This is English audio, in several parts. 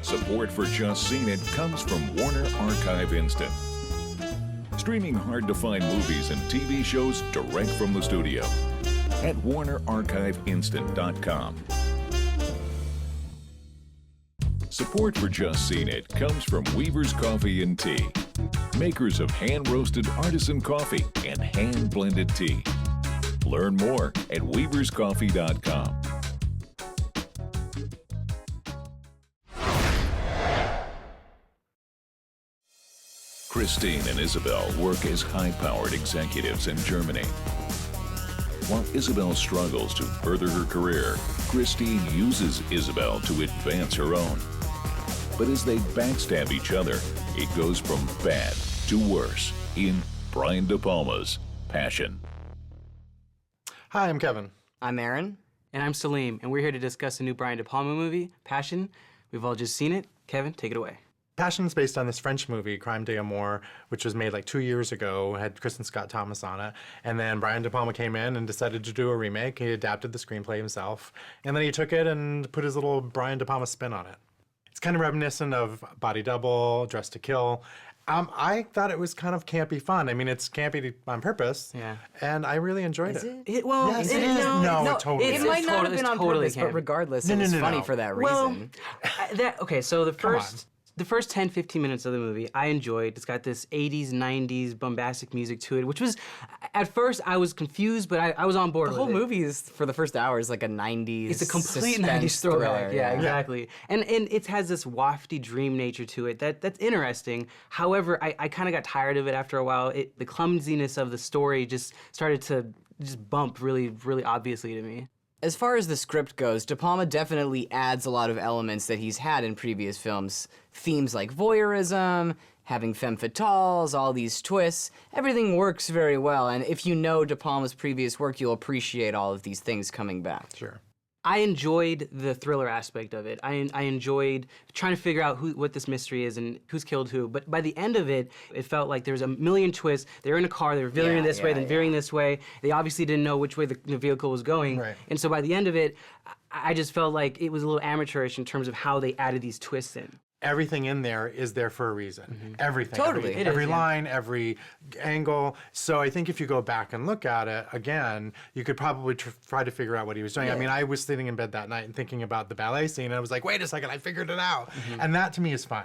Support for Just Seen It comes from Warner Archive Instant. Streaming hard-to-find movies and TV shows direct from the studio at WarnerArchiveInstant.com. Support for Just Seen It comes from Weaver's Coffee and Tea, makers of hand-roasted artisan coffee and hand-blended tea. Learn more at weaverscoffee.com. Christine and Isabelle work as high-powered executives in Germany. While Isabelle struggles to further her career, Christine uses Isabelle to advance her own. But as they backstab each other, it goes from bad to worse in Brian De Palma's Passion. Hi, I'm Kevin. I'm Aaron. And I'm Salim, and we're here to discuss the new Brian De Palma movie, Passion. We've all just seen it. Kevin, take it away. Passion is based on this French movie, Crime d'Amour, which was made like 2 years ago, had Kristen Scott Thomas on it. And then Brian De Palma came in and decided to do a remake. He adapted the screenplay himself. And then he took it and put his little Brian De Palma spin on it. It's kind of reminiscent of Body Double, Dress to Kill. I thought it was kind of campy fun. I mean, it's campy on purpose. Yeah. And I really enjoyed it. Yes, it is. No, it totally It is. might not have been on totally purpose, but regardless, it was funny for that reason. Okay, so the first 10, 15 minutes of the movie, I enjoyed. It's got this 80s, 90s bombastic music to it, which was, at first, I was confused, but I was on board with it. The whole movie is, for the first hour, is like a 90s It's a complete suspense 90s throwback. thriller, Yeah, exactly. And it has this wafty dream nature to it that's interesting. However, I kind of got tired of it after a while. The clumsiness of the story just started to just bump really, really obviously to me. As far as the script goes, De Palma definitely adds a lot of elements that he's had in previous films. Themes like voyeurism, having femme fatales, all these twists. Everything works very well, and if you know De Palma's previous work, you'll appreciate all of these things coming back. Sure. I enjoyed the thriller aspect of it. I enjoyed trying to figure out what this mystery is and who's killed who. But by the end of it, it felt like there was a million twists. They were in a car, they were veering this way, then veering this way. They obviously didn't know which way the vehicle was going. Right. And so by the end of it, I just felt like it was a little amateurish in terms of how they added these twists in. Everything in there is there for a reason. Everything. Totally. Every line, every angle. So I think if you go back and look at it again, you could probably try to figure out what he was doing. I mean, I was sitting in bed that night and thinking about the ballet scene, and I was like, wait a second, I figured it out. And that to me is fun.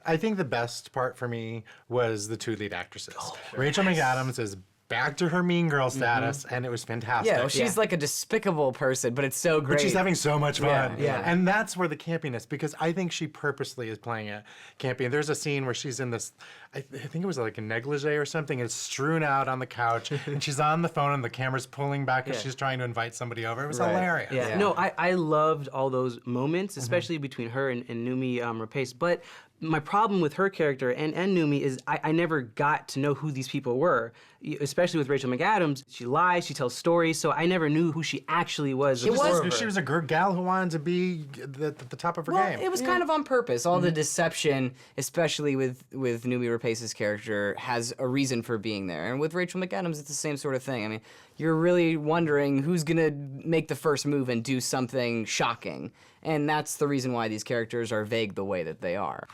I think the best part for me was the two lead actresses. Rachel McAdams is back to her mean girl status, and it was fantastic. Yeah, well, she's like a despicable person, but it's so great. But she's having so much fun. Yeah. And that's where the campiness, because I think she purposely is playing it campy. And there's a scene where she's in this, I think it was like a negligee or something, it's strewn out on the couch, and she's on the phone, and the camera's pulling back as she's trying to invite somebody over. It was hilarious. Yeah. No, I loved all those moments, especially between her and Noomi Rapace. But my problem with her character and Noomi is I never got to know who these people were, especially with Rachel McAdams. She lies, she tells stories, so I never knew who she actually was. She was a gal who wanted to be at the top of her game. It was kind of on purpose. All the deception, especially with Noomi Rapace's character, has a reason for being there. And with Rachel McAdams, it's the same sort of thing. I mean, you're really wondering who's gonna make the first move and do something shocking. And that's the reason why these characters are vague the way that they are.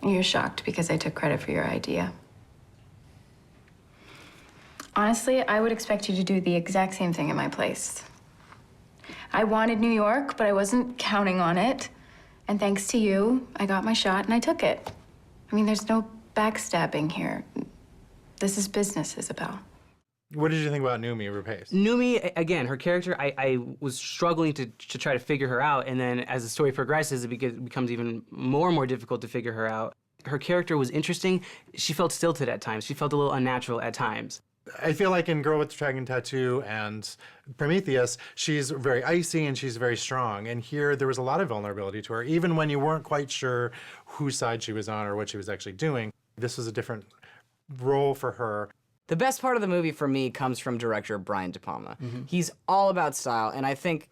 You're shocked because I took credit for your idea. Honestly, I would expect you to do the exact same thing in my place. I wanted New York, but I wasn't counting on it. And thanks to you, I got my shot and I took it. I mean, there's no backstabbing here. This is business, Isabelle. What did you think about Noomi Rapace? Noomi, again, her character, I was struggling to try to figure her out, and then as the story progresses, it becomes even more and more difficult to figure her out. Her character was interesting. She felt stilted at times. She felt a little unnatural at times. I feel like in Girl with the Dragon Tattoo and Prometheus, she's very icy and she's very strong. And here, there was a lot of vulnerability to her, even when you weren't quite sure whose side she was on or what she was actually doing. This was a different role for her. The best part of the movie for me comes from director Brian De Palma. He's all about style, and I think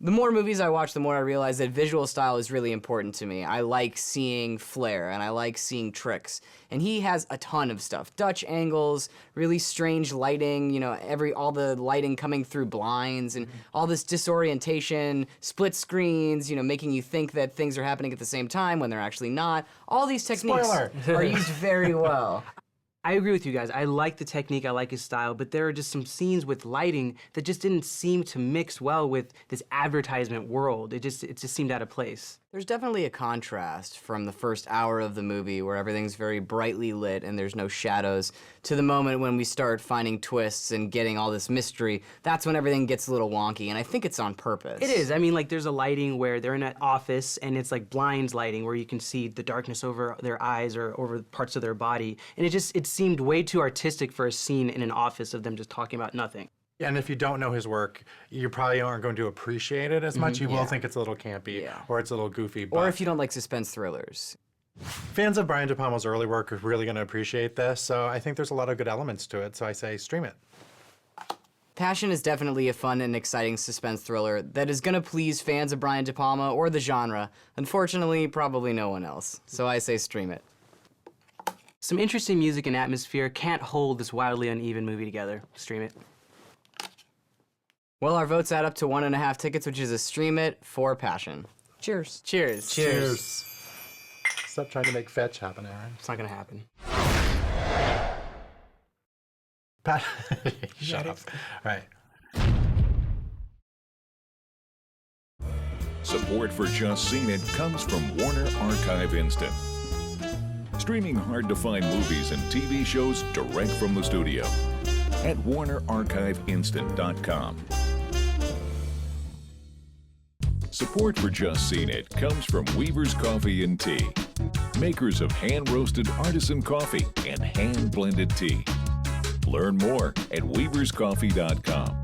The more movies I watch, the more I realize that visual style is really important to me. I like seeing flair, and I like seeing tricks. And he has a ton of stuff. Dutch angles, really strange lighting, you know, all the lighting coming through blinds, and all this disorientation, split screens, you know, making you think that things are happening at the same time when they're actually not. All these techniques are used very well. I agree with you guys. I like the technique, I like his style, but there are just some scenes with lighting that just didn't seem to mix well with this advertisement world. It just seemed out of place. There's definitely a contrast from the first hour of the movie where everything's very brightly lit and there's no shadows to the moment when we start finding twists and getting all this mystery. That's when everything gets a little wonky, and I think it's on purpose. It is. I mean, like, there's a lighting where they're in an office and it's like blinds lighting where you can see the darkness over their eyes or over parts of their body. And it seemed way too artistic for a scene in an office of them just talking about nothing. And if you don't know his work, you probably aren't going to appreciate it as much. You will think it's a little campy or it's a little goofy. But Or if you don't like suspense thrillers. fans of Brian De Palma's early work are really going to appreciate this. So I think there's a lot of good elements to it. So I say stream it. Passion is definitely a fun and exciting suspense thriller that is going to please fans of Brian De Palma or the genre. Unfortunately, probably no one else. So I say stream it. Some interesting music and atmosphere can't hold this wildly uneven movie together. Stream it. Well, our votes add up to 1.5 tickets, which is a stream it for Passion. Cheers. Cheers. Cheers. Stop trying to make fetch happen, Aaron. It's not gonna happen. Shut up. All right. Support for Just Seen It comes from Warner Archive Instant. Streaming hard-to-find movies and TV shows direct from the studio at WarnerArchiveInstant.com. Support for Just Seen It comes from Weaver's Coffee and Tea, makers of hand-roasted artisan coffee and hand-blended tea. Learn more at weaverscoffee.com.